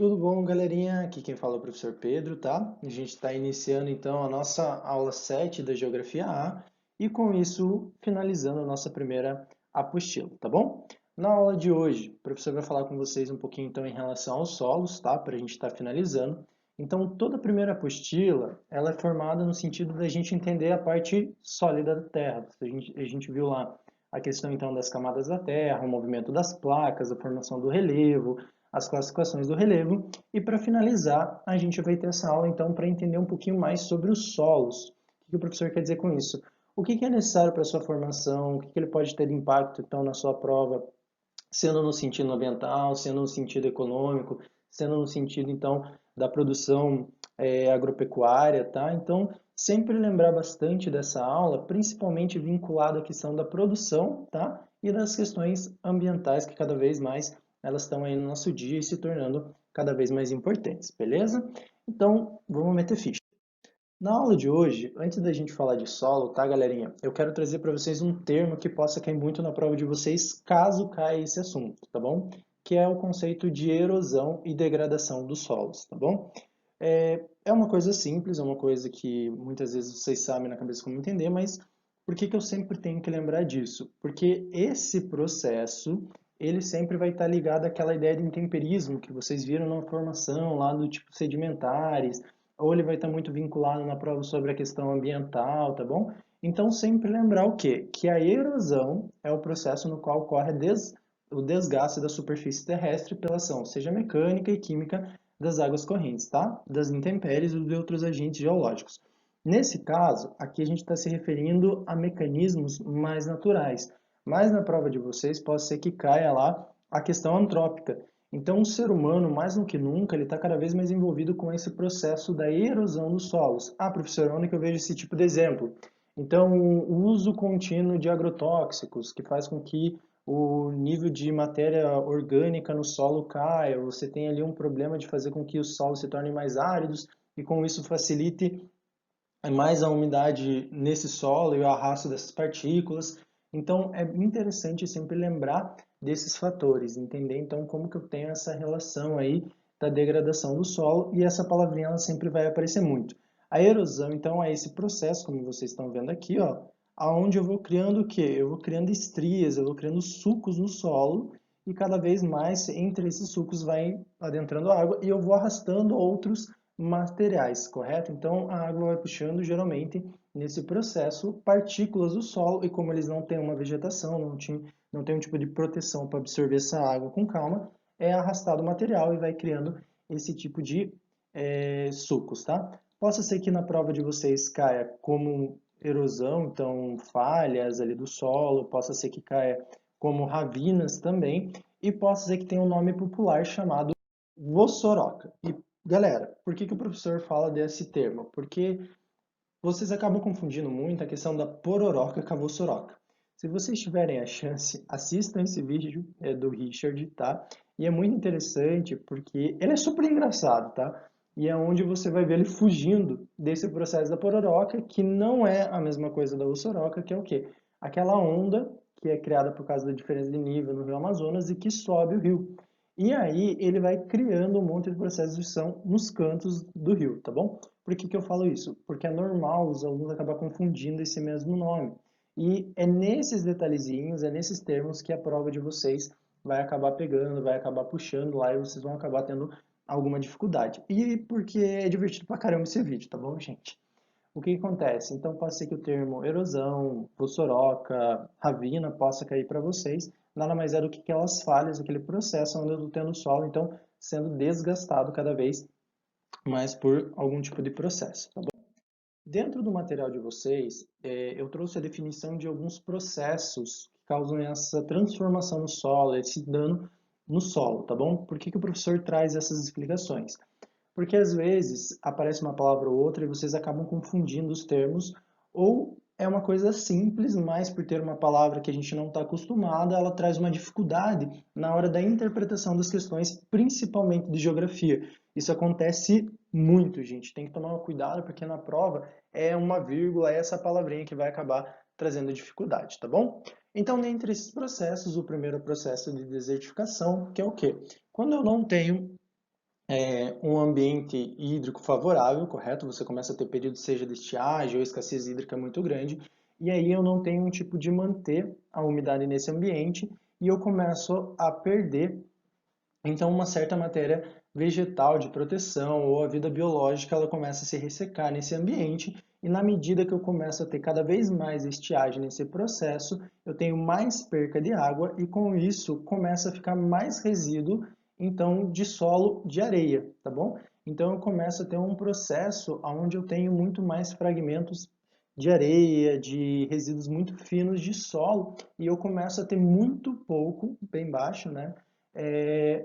Tudo bom, galerinha? Aqui quem fala é o professor Pedro, tá? A gente está iniciando então a nossa aula 7 da Geografia A e com isso finalizando a nossa primeira apostila, tá bom? Na aula de hoje, o professor vai falar com vocês um pouquinho então em relação aos solos, tá? Para a gente estar finalizando. Então, toda a primeira apostila, ela é formada no sentido da gente entender a parte sólida da Terra. A gente viu lá a questão então das camadas da Terra, o movimento das placas, a formação do relevo, as classificações do relevo. E para finalizar, a gente vai ter essa aula então para entender um pouquinho mais sobre os solos. O que o professor quer dizer com isso? O que é necessário para a sua formação? O que ele pode ter de impacto então na sua prova, sendo no sentido ambiental, sendo no sentido econômico, sendo no sentido então da produção agropecuária, tá? Então, sempre lembrar bastante dessa aula, principalmente vinculado à questão da produção, tá? E das questões ambientais que cada vez mais elas estão aí no nosso dia e se tornando cada vez mais importantes, beleza? Então, vamos meter ficha. Na aula de hoje, antes da gente falar de solo, tá, galerinha? Eu quero trazer para vocês um termo que possa cair muito na prova de vocês, caso caia esse assunto, tá bom? Que é o conceito de erosão e degradação dos solos, tá bom? É uma coisa simples, é uma coisa que muitas vezes vocês sabem na cabeça como entender, mas por que que eu sempre tenho que lembrar disso? Porque esse processo, ele sempre vai estar ligado àquela ideia de intemperismo que vocês viram na formação lá do tipo sedimentares, ou ele vai estar muito vinculado na prova sobre a questão ambiental, tá bom? Então, sempre lembrar o quê? Que a erosão é o processo no qual ocorre o desgaste da superfície terrestre pela ação, seja mecânica e química, das águas correntes, tá? Das intempéries e de outros agentes geológicos. Nesse caso, aqui a gente está se referindo a mecanismos mais naturais, mas na prova de vocês pode ser que caia lá a questão antrópica. Então, o ser humano, mais do que nunca, ele está cada vez mais envolvido com esse processo da erosão dos solos. Ah, professor, onde que eu vejo esse tipo de exemplo? Então, o uso contínuo de agrotóxicos, que faz com que o nível de matéria orgânica no solo caia, você tem ali um problema de fazer com que os solos se tornem mais áridos e com isso facilite mais a umidade nesse solo e o arrasto dessas partículas. Então é interessante sempre lembrar desses fatores, entender então como que eu tenho essa relação aí da degradação do solo e essa palavrinha ela sempre vai aparecer muito. A erosão então é esse processo, como vocês estão vendo aqui, ó, aonde eu vou criando o quê? Eu vou criando estrias, eu vou criando sucos no solo e cada vez mais entre esses sucos vai adentrando água e eu vou arrastando outros materiais, correto? Então a água vai puxando geralmente nesse processo partículas do solo e como eles não têm uma vegetação, não tem um tipo de proteção para absorver essa água com calma, é arrastado o material e vai criando esse tipo de sucos, tá? Possa ser que na prova de vocês caia como erosão, então falhas ali do solo, possa ser que caia como ravinas também, e possa ser que tenha um nome popular chamado vossoroca. E galera, por que que o professor fala desse termo? Porque vocês acabam confundindo muito a questão da pororoca com a vossoroca. Se vocês tiverem a chance, assistam esse vídeo do Richard, tá? E é muito interessante porque ele é super engraçado, tá? E é onde você vai ver ele fugindo desse processo da pororoca, que não é a mesma coisa da vossoroca, que é o quê? Aquela onda que é criada por causa da diferença de nível no Rio Amazonas e que sobe o rio. E aí ele vai criando um monte de processos que são nos cantos do rio, tá bom? Por que que eu falo isso? Porque é normal os alunos acabar confundindo esse mesmo nome. E é nesses detalhezinhos, é nesses termos que a prova de vocês vai acabar pegando, vai acabar puxando lá e vocês vão acabar tendo alguma dificuldade. E porque é divertido pra caramba esse vídeo, tá bom, gente? O que que acontece? Então pode ser que o termo erosão, vossoroca, ravina possa cair para vocês. Nada mais é do que aquelas falhas, aquele processo onde eu estou tendo o solo, então, sendo desgastado cada vez mais por algum tipo de processo, tá bom? Dentro do material de vocês, eu trouxe a definição de alguns processos que causam essa transformação no solo, esse dano no solo, tá bom? Por que que o professor traz essas explicações? Porque às vezes aparece uma palavra ou outra e vocês acabam confundindo os termos, ou é uma coisa simples, mas por ter uma palavra que a gente não está acostumado, ela traz uma dificuldade na hora da interpretação das questões, principalmente de geografia. Isso acontece muito, gente. Tem que tomar cuidado porque na prova é uma vírgula, é essa palavrinha que vai acabar trazendo dificuldade, tá bom? Então, dentre esses processos, o primeiro é o processo de desertificação, que é o quê? Quando eu não tenho um ambiente hídrico favorável, correto? Você começa a ter períodos seja de estiagem ou escassez hídrica muito grande, e aí eu não tenho um tipo de manter a umidade nesse ambiente e eu começo a perder então uma certa matéria vegetal de proteção ou a vida biológica ela começa a se ressecar nesse ambiente e na medida que eu começo a ter cada vez mais estiagem nesse processo, eu tenho mais perca de água e com isso começa a ficar mais resíduo então de solo de areia, tá bom? Então eu começo a ter um processo onde eu tenho muito mais fragmentos de areia, de resíduos muito finos de solo e eu começo a ter muito pouco, bem baixo, né?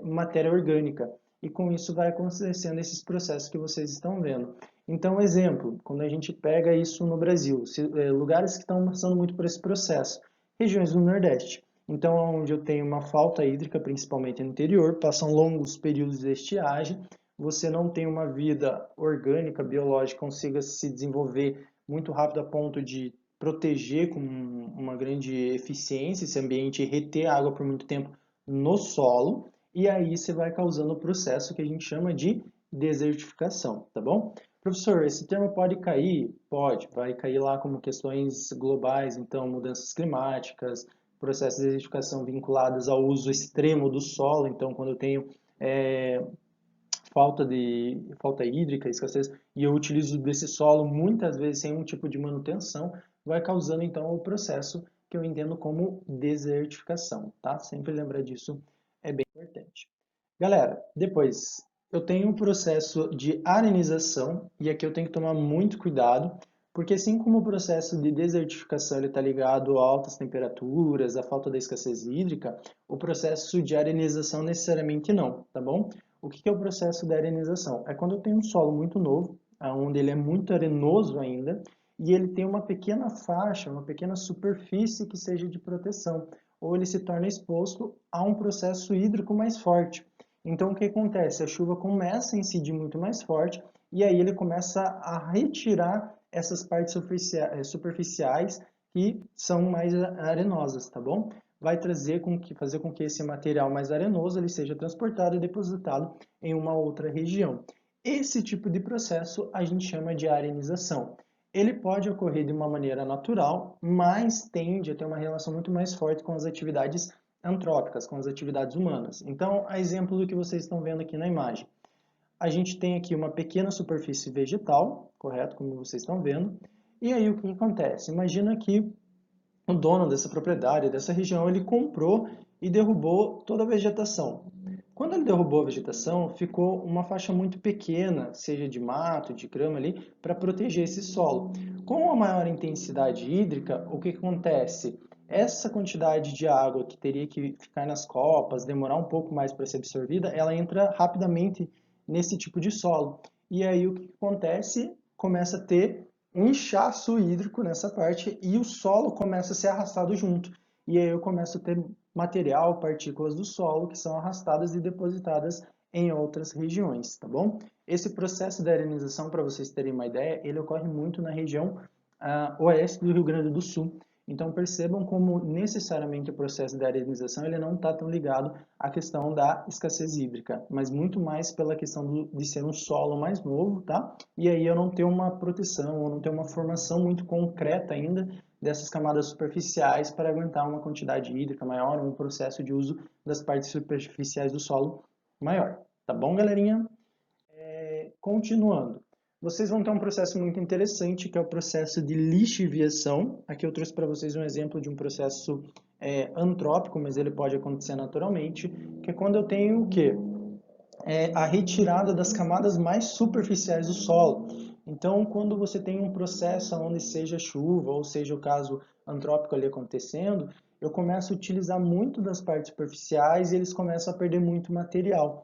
Matéria orgânica. E com isso vai acontecendo esses processos que vocês estão vendo. Então, exemplo, quando a gente pega isso no Brasil, lugares que estão passando muito por esse processo, regiões do Nordeste. Então, onde eu tenho uma falta hídrica, principalmente no interior, passam longos períodos de estiagem, você não tem uma vida orgânica, biológica, consiga se desenvolver muito rápido a ponto de proteger com uma grande eficiência esse ambiente e reter água por muito tempo no solo, e aí você vai causando o processo que a gente chama de desertificação, tá bom? Professor, esse termo pode cair? Pode, vai cair lá como questões globais, então mudanças climáticas, processos de desertificação vinculados ao uso extremo do solo, então quando eu tenho falta hídrica, escassez, e eu utilizo desse solo muitas vezes sem um tipo de manutenção, vai causando então o processo que eu entendo como desertificação, tá? Sempre lembrar disso é bem importante. Galera, depois eu tenho um processo de arenização e aqui eu tenho que tomar muito cuidado, porque assim como o processo de desertificação está ligado a altas temperaturas, a falta da escassez hídrica, o processo de arenização necessariamente não, tá bom? O que é o processo de arenização? É quando eu tenho um solo muito novo, onde ele é muito arenoso ainda, e ele tem uma pequena faixa, uma pequena superfície que seja de proteção, ou ele se torna exposto a um processo hídrico mais forte. Então, o que acontece? A chuva começa a incidir muito mais forte, e aí ele começa a retirar essas partes superficiais que são mais arenosas, tá bom? Vai fazer com que esse material mais arenoso ele seja transportado e depositado em uma outra região. Esse tipo de processo a gente chama de arenização. Ele pode ocorrer de uma maneira natural, mas tende a ter uma relação muito mais forte com as atividades antrópicas, com as atividades humanas. Então, a exemplo do que vocês estão vendo aqui na imagem. A gente tem aqui uma pequena superfície vegetal, correto? Como vocês estão vendo. E aí o que acontece? Imagina que o dono dessa propriedade, dessa região, ele comprou e derrubou toda a vegetação. Quando ele derrubou a vegetação, ficou uma faixa muito pequena, seja de mato, de grama ali, para proteger esse solo. Com a maior intensidade hídrica, o que acontece? Essa quantidade de água que teria que ficar nas copas, demorar um pouco mais para ser absorvida, ela entra rapidamente nesse tipo de solo. E aí o que acontece? Começa a ter um inchaço hídrico nessa parte e o solo começa a ser arrastado junto. E aí eu começo a ter material, partículas do solo que são arrastadas e depositadas em outras regiões, tá bom? Esse processo de arenização, para vocês terem uma ideia, ele ocorre muito na região oeste do Rio Grande do Sul. Então percebam como necessariamente o processo de arenização ele não está tão ligado à questão da escassez hídrica, mas muito mais pela questão de ser um solo mais novo, tá? E aí eu não ter uma proteção, ou não ter uma formação muito concreta ainda dessas camadas superficiais para aguentar uma quantidade hídrica maior, um processo de uso das partes superficiais do solo maior. Tá bom, galerinha? Continuando. Vocês vão ter um processo muito interessante, que é o processo de lixiviação. Aqui eu trouxe para vocês um exemplo de um processo antrópico, mas ele pode acontecer naturalmente, que é quando eu tenho o quê? A retirada das camadas mais superficiais do solo. Então, quando você tem um processo onde seja chuva, ou seja o caso antrópico ali acontecendo, eu começo a utilizar muito das partes superficiais e eles começam a perder muito material.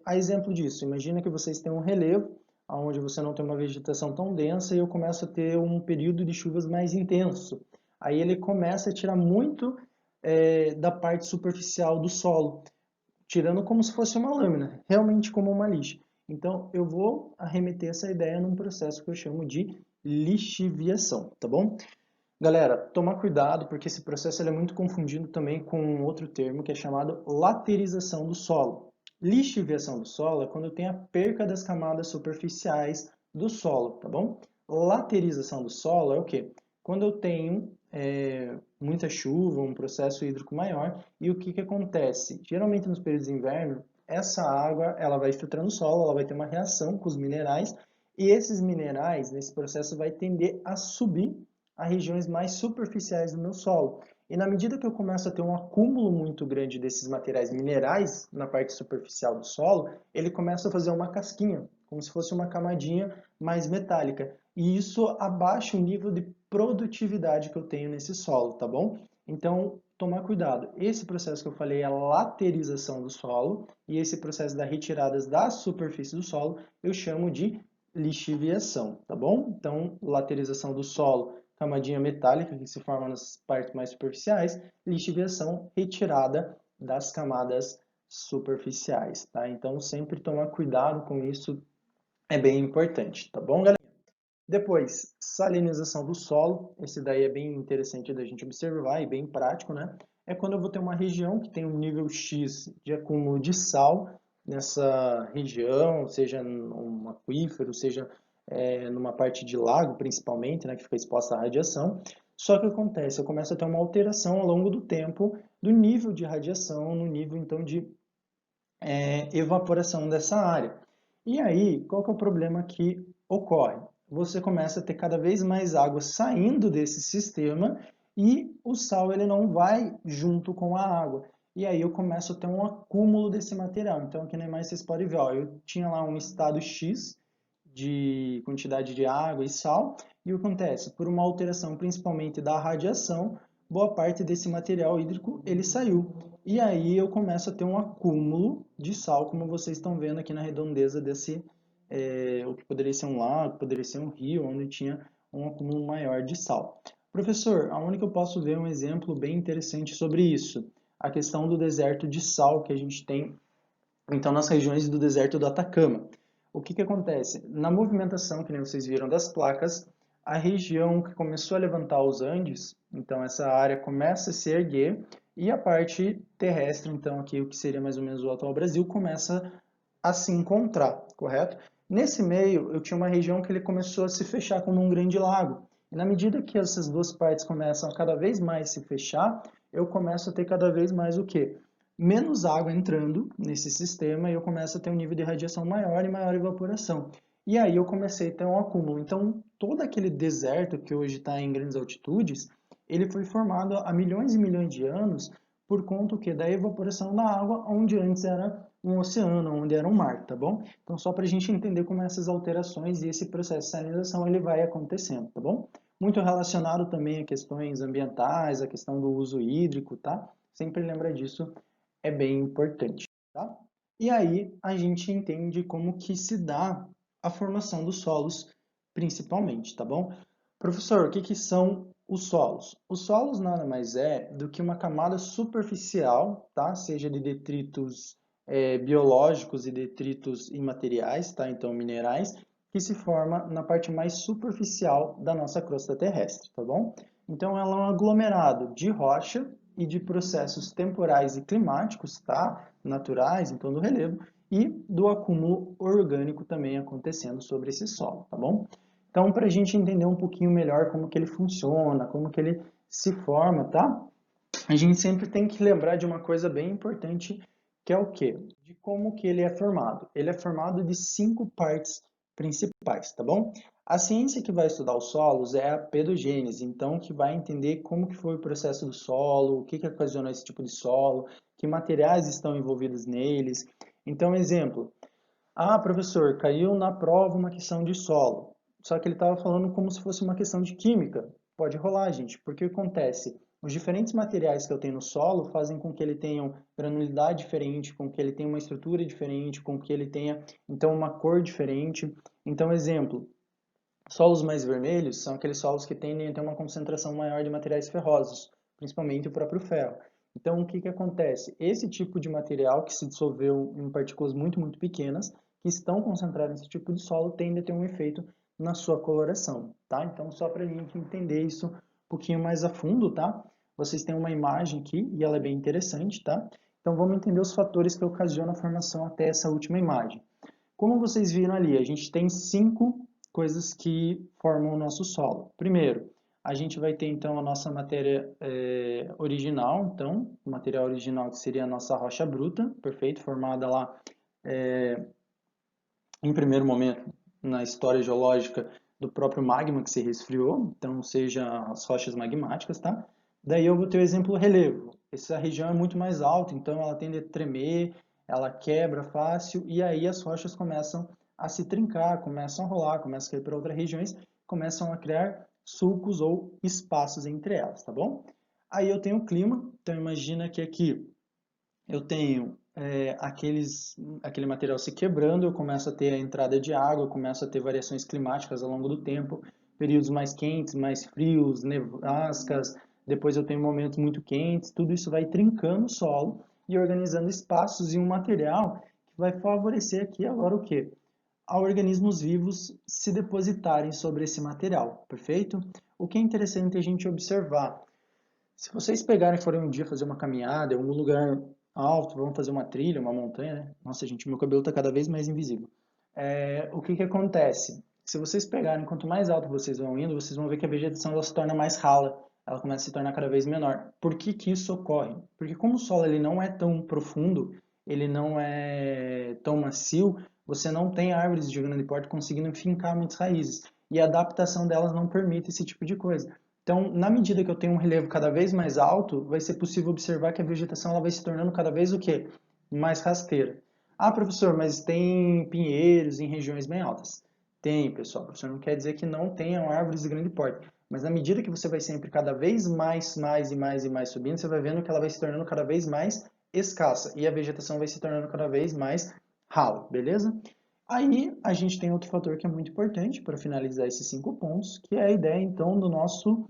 A exemplo disso, imagina que vocês têm um relevo, onde você não tem uma vegetação tão densa e eu começo a ter um período de chuvas mais intenso. Aí ele começa a tirar muito da parte superficial do solo, tirando como se fosse uma lâmina, realmente como uma lixa. Então, eu vou arremeter essa ideia num processo que eu chamo de lixiviação, tá bom? Galera, tomar cuidado, porque esse processo é muito confundido também com outro termo que é chamado laterização do solo. Lixiviação do solo é quando eu tenho a perca das camadas superficiais do solo, tá bom? Laterização do solo é o quê? Quando eu tenho muita chuva, um processo hídrico maior, e o que que acontece? Geralmente nos períodos de inverno, essa água ela vai filtrando no solo, ela vai ter uma reação com os minerais, e esses minerais, nesse processo, vai tender a subir a regiões mais superficiais do meu solo. E na medida que eu começo a ter um acúmulo muito grande desses materiais minerais na parte superficial do solo, ele começa a fazer uma casquinha, como se fosse uma camadinha mais metálica. E isso abaixa o nível de produtividade que eu tenho nesse solo, tá bom? Então, tomar cuidado. Esse processo que eu falei é a laterização do solo, e esse processo da retirada da superfície do solo eu chamo de lixiviação, tá bom? Então, laterização do solo, camadinha metálica que se forma nas partes mais superficiais, lixiviação, retirada das camadas superficiais, tá? Então, sempre tomar cuidado com isso é bem importante, tá bom, galera? Depois, salinização do solo, esse daí é bem interessante da gente observar e bem prático, né? É quando eu vou ter uma região que tem um nível X de acúmulo de sal nessa região, seja num aquífero, seja numa parte de lago, principalmente, né, que fica exposta à radiação. Só que o que acontece? Eu começo a ter uma alteração ao longo do tempo do nível de radiação, no nível, então, de evaporação dessa área. E aí, qual que é o problema que ocorre? Você começa a ter cada vez mais água saindo desse sistema e o sal ele não vai junto com a água. E aí eu começo a ter um acúmulo desse material. Então, aqui na imagem vocês podem ver, ó, eu tinha lá um estado X de quantidade de água e sal, e o que acontece? Por uma alteração principalmente da radiação, boa parte desse material hídrico ele saiu. E aí eu começo a ter um acúmulo de sal, como vocês estão vendo aqui na redondeza desse, o que poderia ser um lago, poderia ser um rio, onde tinha um acúmulo maior de sal. Professor, aonde que eu posso ver um exemplo bem interessante sobre isso? A questão do deserto de sal que a gente tem, então, nas regiões do deserto do Atacama. O que que acontece? Na movimentação, que nem vocês viram das placas, a região que começou a levantar os Andes, então essa área começa a se erguer e a parte terrestre, então aqui o que seria mais ou menos o atual Brasil, começa a se encontrar, correto? Nesse meio, eu tinha uma região que ele começou a se fechar como um grande lago. E na medida que essas duas partes começam a cada vez mais se fechar, eu começo a ter cada vez mais o quê? Menos água entrando nesse sistema e eu começo a ter um nível de radiação maior e maior evaporação. E aí eu comecei a ter um acúmulo. Então, todo aquele deserto que hoje está em grandes altitudes, ele foi formado há milhões e milhões de anos por conta o quê? Da evaporação da água, onde antes era um oceano, onde era um mar, tá bom? Então, só para a gente entender como essas alterações e esse processo de salinização ele vai acontecendo, tá bom? Muito relacionado também a questões ambientais, a questão do uso hídrico, tá? Sempre lembra disso, é bem importante, tá? E aí a gente entende como que se dá a formação dos solos, principalmente, tá bom? Professor, o que que são os solos? Os solos nada mais é do que uma camada superficial, tá? Seja de detritos biológicos e detritos imateriais, tá? Então minerais, que se forma na parte mais superficial da nossa crosta terrestre, tá bom? Então ela é um aglomerado de rocha e de processos temporais e climáticos, tá? Naturais, então do relevo, e do acúmulo orgânico também acontecendo sobre esse solo, tá bom? Então, para a gente entender um pouquinho melhor como que ele funciona, como que ele se forma, tá? A gente sempre tem que lembrar de uma coisa bem importante, que é o quê? De como que ele é formado. Ele é formado de 5 partes principais, tá bom? A ciência que vai estudar os solos é a pedogênese, então que vai entender como que foi o processo do solo, o que que ocasionou esse tipo de solo, que materiais estão envolvidos neles. Então, exemplo, professor, caiu na prova uma questão de solo. Só que ele estava falando como se fosse uma questão de química. Pode rolar, gente, porque o que acontece? Os diferentes materiais que eu tenho no solo fazem com que ele tenha granulidade diferente, com que ele tenha uma estrutura diferente, com que ele tenha, então, uma cor diferente. Então, exemplo, solos mais vermelhos são aqueles solos que tendem a ter uma concentração maior de materiais ferrosos, principalmente o próprio ferro. Então, o que que acontece? Esse tipo de material que se dissolveu em partículas muito, muito pequenas, que estão concentradas nesse tipo de solo, tende a ter um efeito na sua coloração, tá? Então, só para a gente entender isso um pouquinho mais a fundo, tá? Vocês têm uma imagem aqui e ela é bem interessante, tá? Então vamos entender os fatores que ocasionam a formação até essa última imagem. Como vocês viram ali, a gente tem 5 coisas que formam o nosso solo. Primeiro, a gente vai ter então a nossa matéria original, então, o material original que seria a nossa rocha bruta, perfeito, formada lá em primeiro momento na história geológica do próprio magma que se resfriou, então seja as rochas magmáticas, tá? Daí eu vou ter o exemplo relevo. Essa região é muito mais alta, então ela tende a tremer, ela quebra fácil e aí as rochas começam a se trincar, começam a rolar, começam a cair para outras regiões, começam a criar sulcos ou espaços entre elas, tá bom? Aí eu tenho o clima, então imagina que aqui eu tenho aquele material se quebrando, eu começo a ter a entrada de água, eu começo a ter variações climáticas ao longo do tempo, períodos mais quentes, mais frios, nevascas, depois eu tenho momentos muito quentes, tudo isso vai trincando o solo e organizando espaços em um material que vai favorecer aqui agora o quê? A organismos vivos se depositarem sobre esse material, perfeito? O que é interessante a gente observar se vocês pegarem e forem um dia fazer uma caminhada em algum lugar alto, vão fazer uma trilha, uma montanha, né? Nossa, gente, meu cabelo está cada vez mais invisível. O que que acontece? Se vocês pegarem, quanto mais alto vocês vão indo, vocês vão ver que a vegetação ela se torna mais rala, ela começa a se tornar cada vez menor. Por que que isso ocorre? Porque como o solo ele não é tão profundo, ele não é tão macio, você não tem árvores de grande porte conseguindo fincar muitas raízes. E a adaptação delas não permite esse tipo de coisa. Então, na medida que eu tenho um relevo cada vez mais alto, vai ser possível observar que a vegetação ela vai se tornando cada vez o quê? Mais rasteira. Ah, professor, mas tem pinheiros em regiões bem altas. Tem, pessoal. Professor, não quer dizer que não tenham árvores de grande porte. Mas na medida que você vai sempre cada vez mais subindo, você vai vendo que ela vai se tornando cada vez mais escassa. E a vegetação vai se tornando cada vez mais rala, beleza? Aí a gente tem outro fator que é muito importante para finalizar esses 5 pontos, que é a ideia então do nosso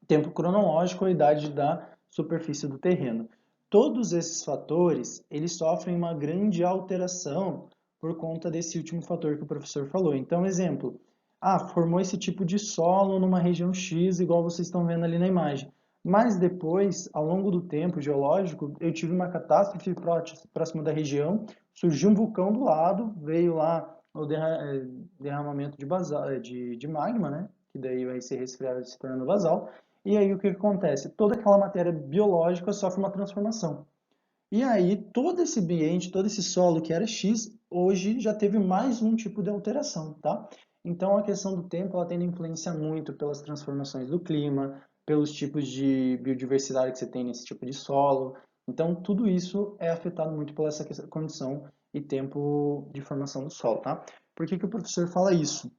tempo cronológico, a idade da superfície do terreno. Todos esses fatores, eles sofrem uma grande alteração por conta desse último fator que o professor falou. Então, exemplo, formou esse tipo de solo numa região X, igual vocês estão vendo ali na imagem. Mas depois, ao longo do tempo geológico, eu tive uma catástrofe próximo da região, surgiu um vulcão do lado, veio lá o derramamento de magma, né? Que daí vai se resfriar se tornando basal. E aí o que acontece? Toda aquela matéria biológica sofre uma transformação. E aí todo esse ambiente, todo esse solo que era X, hoje já teve mais um tipo de alteração, tá? Então a questão do tempo ela tem influência muito pelas transformações do clima, pelos tipos de biodiversidade que você tem nesse tipo de solo. Então tudo isso é afetado muito por essa condição e tempo de formação do solo, tá? Por que que o professor fala isso?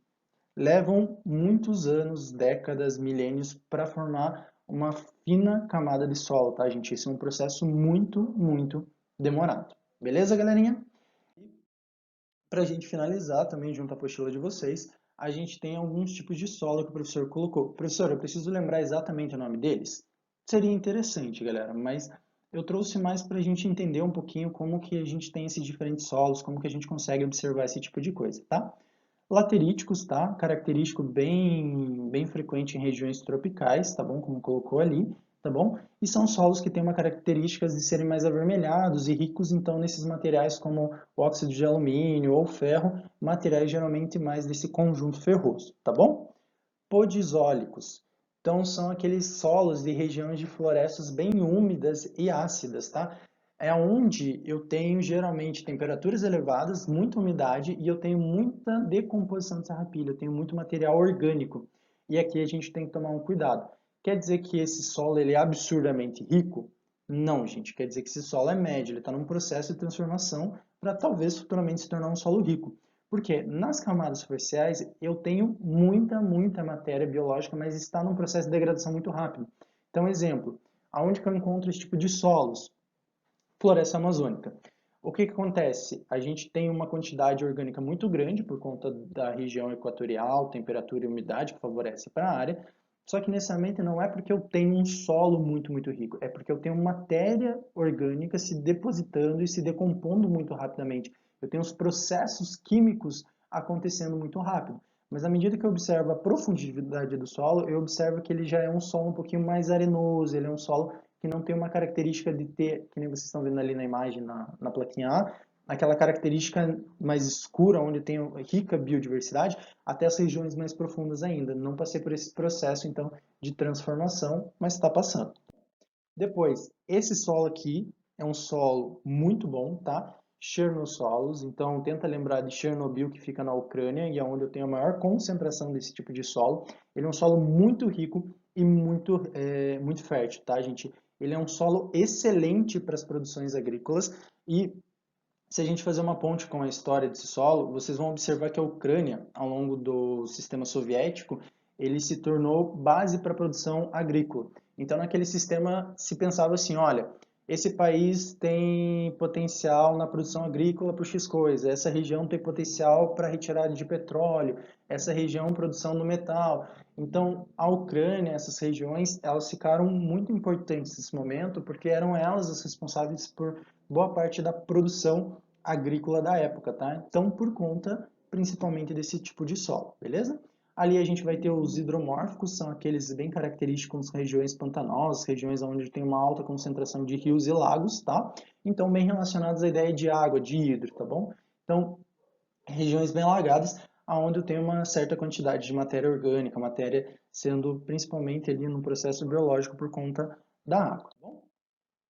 Levam muitos anos, décadas, milênios para formar uma fina camada de solo, tá, gente? Esse é um processo muito demorado. Beleza, galerinha? Para a gente finalizar, também junto à apostila de vocês, a gente tem alguns tipos de solo que o professor colocou. Professor, eu preciso lembrar exatamente o nome deles? Seria interessante, galera, mas eu trouxe mais para a gente entender um pouquinho como que a gente tem esses diferentes solos, como que a gente consegue observar esse tipo de coisa, tá? Lateríticos, tá? Característico bem frequente em regiões tropicais, tá bom? Como colocou ali, tá bom? E são solos que têm uma característica de serem mais avermelhados e ricos, então, nesses materiais como o óxido de alumínio ou ferro, materiais geralmente mais desse conjunto ferroso, tá bom? Podizólicos. Então, são aqueles solos de regiões de florestas bem úmidas e ácidas, tá? É onde eu tenho geralmente temperaturas elevadas, muita umidade e eu tenho muita decomposição de serrapilho, eu tenho muito material orgânico. E aqui a gente tem que tomar um cuidado. Quer dizer que esse solo ele é absurdamente rico? Não, gente. Quer dizer que esse solo é médio, ele está num processo de transformação para talvez futuramente se tornar um solo rico. Porque nas camadas superficiais eu tenho muita matéria biológica, mas está num processo de degradação muito rápido. Então, exemplo, aonde que eu encontro esse tipo de solos? Floresta amazônica. O que que acontece? A gente tem uma quantidade orgânica muito grande por conta da região equatorial, temperatura e umidade que favorece para a área. Só que necessariamente não é porque eu tenho um solo muito rico, é porque eu tenho matéria orgânica se depositando e se decompondo muito rapidamente. Eu tenho os processos químicos acontecendo muito rápido. Mas à medida que eu observo a profundidade do solo, eu observo que ele já é um solo um pouquinho mais arenoso, ele é um solo que não tem uma característica de ter, que nem vocês estão vendo ali na imagem, na plaquinha A, aquela característica mais escura, onde tem rica biodiversidade, até as regiões mais profundas ainda. Não passei por esse processo, então, de transformação, mas está passando. Depois, esse solo aqui é um solo muito bom, tá? Chernossolos, então tenta lembrar de Chernobyl, que fica na Ucrânia, e é onde eu tenho a maior concentração desse tipo de solo. Ele é um solo muito rico e muito fértil, tá, gente? Ele é um solo excelente para as produções agrícolas e se a gente fazer uma ponte com a história desse solo, vocês vão observar que a Ucrânia, ao longo do sistema soviético, ele se tornou base para a produção agrícola. Então, naquele sistema se pensava assim, olha, esse país tem potencial na produção agrícola para X coisa, essa região tem potencial para retirada de petróleo, essa região produção do metal. Então, a Ucrânia, essas regiões, elas ficaram muito importantes nesse momento, porque eram elas as responsáveis por boa parte da produção agrícola da época, tá? Então, por conta principalmente desse tipo de solo, beleza? Ali a gente vai ter os hidromórficos, são aqueles bem característicos com regiões pantanosas, regiões onde tem uma alta concentração de rios e lagos, tá? Então, bem relacionados à ideia de água, de hidro, tá bom? Então, regiões bem alagadas, onde eu tenho uma certa quantidade de matéria orgânica, matéria sendo principalmente ali no processo biológico por conta da água, tá bom?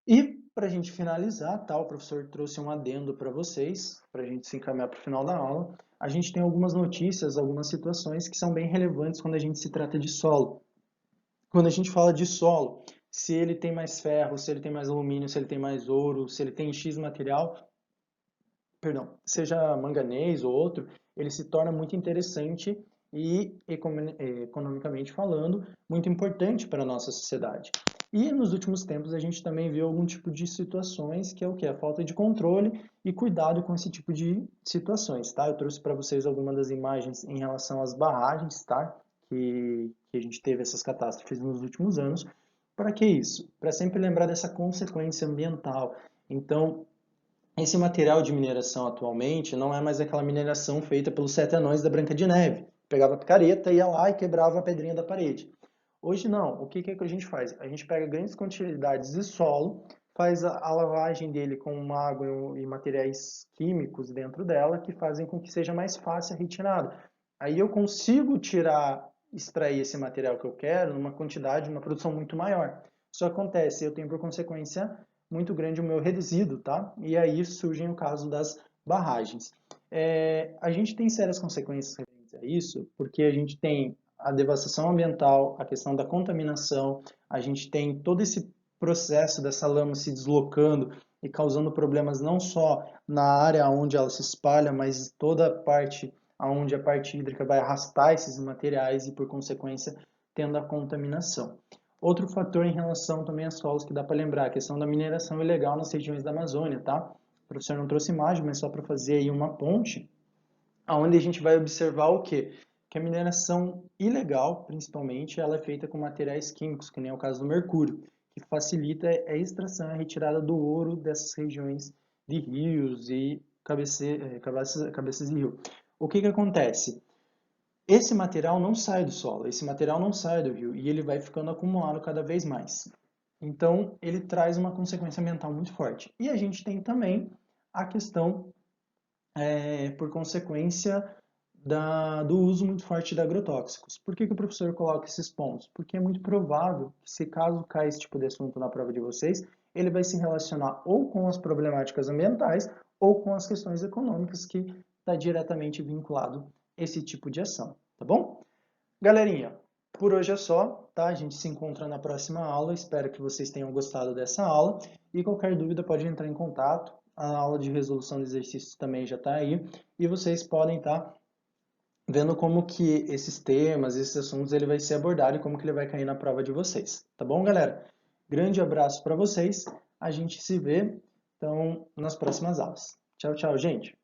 E para a gente finalizar, tá, o professor trouxe um adendo para vocês, para a gente se encaminhar para o final da aula. A gente tem algumas notícias, algumas situações que são bem relevantes quando a gente se trata de solo. Quando a gente fala de solo, se ele tem mais ferro, se ele tem mais alumínio, se ele tem mais ouro, se ele tem X material, perdão, seja manganês ou outro, ele se torna muito interessante e, economicamente falando, muito importante para a nossa sociedade. E nos últimos tempos a gente também viu algum tipo de situações que é o que? A falta de controle e cuidado com esse tipo de situações, tá? Eu trouxe para vocês algumas das imagens em relação às barragens, tá? Que a gente teve essas catástrofes nos últimos anos. Para que isso? Para sempre lembrar dessa consequência ambiental. Então, esse material de mineração atualmente não é mais aquela mineração feita pelos 7 anões da Branca de Neve. Pegava a picareta, ia lá e quebrava a pedrinha da parede. Hoje não. O que que a gente faz? A gente pega grandes quantidades de solo, faz a lavagem dele com água e materiais químicos dentro dela que fazem com que seja mais fácil a retirada. Aí eu consigo extrair esse material que eu quero numa quantidade, uma produção muito maior. Isso acontece, eu tenho por consequência muito grande o meu resíduo, tá? E aí surge o caso das barragens. A gente tem sérias consequências referentes a isso, porque a gente tem a devastação ambiental, a questão da contaminação, a gente tem todo esse processo dessa lama se deslocando e causando problemas não só na área onde ela se espalha, mas toda a parte onde a parte hídrica vai arrastar esses materiais e, por consequência, tendo a contaminação. Outro fator em relação também a solos que dá para lembrar, a questão da mineração ilegal nas regiões da Amazônia, tá? O professor não trouxe imagem, mas só para fazer aí uma ponte, aonde a gente vai observar o quê? Que a mineração ilegal, principalmente, ela é feita com materiais químicos, que nem é o caso do mercúrio, que facilita a extração e a retirada do ouro dessas regiões de rios e cabeças de rio. O que que acontece? Esse material não sai do solo, esse material não sai do rio e ele vai ficando acumulado cada vez mais. Então, ele traz uma consequência ambiental muito forte. E a gente tem também a questão, por consequência, do uso muito forte de agrotóxicos. Por que que o professor coloca esses pontos? Porque é muito provável que, se caso caia esse tipo de assunto na prova de vocês, ele vai se relacionar ou com as problemáticas ambientais ou com as questões econômicas que está diretamente vinculado a esse tipo de ação, tá bom? Galerinha, por hoje é só, tá? A gente se encontra na próxima aula. Espero que vocês tenham gostado dessa aula. E qualquer dúvida pode entrar em contato. A aula de resolução de exercícios também já está aí. E vocês podem estar vendo como que esses temas, esses assuntos, ele vai ser abordado e como que ele vai cair na prova de vocês. Tá bom, galera? Grande abraço para vocês. A gente se vê, então, nas próximas aulas. Tchau, tchau, gente!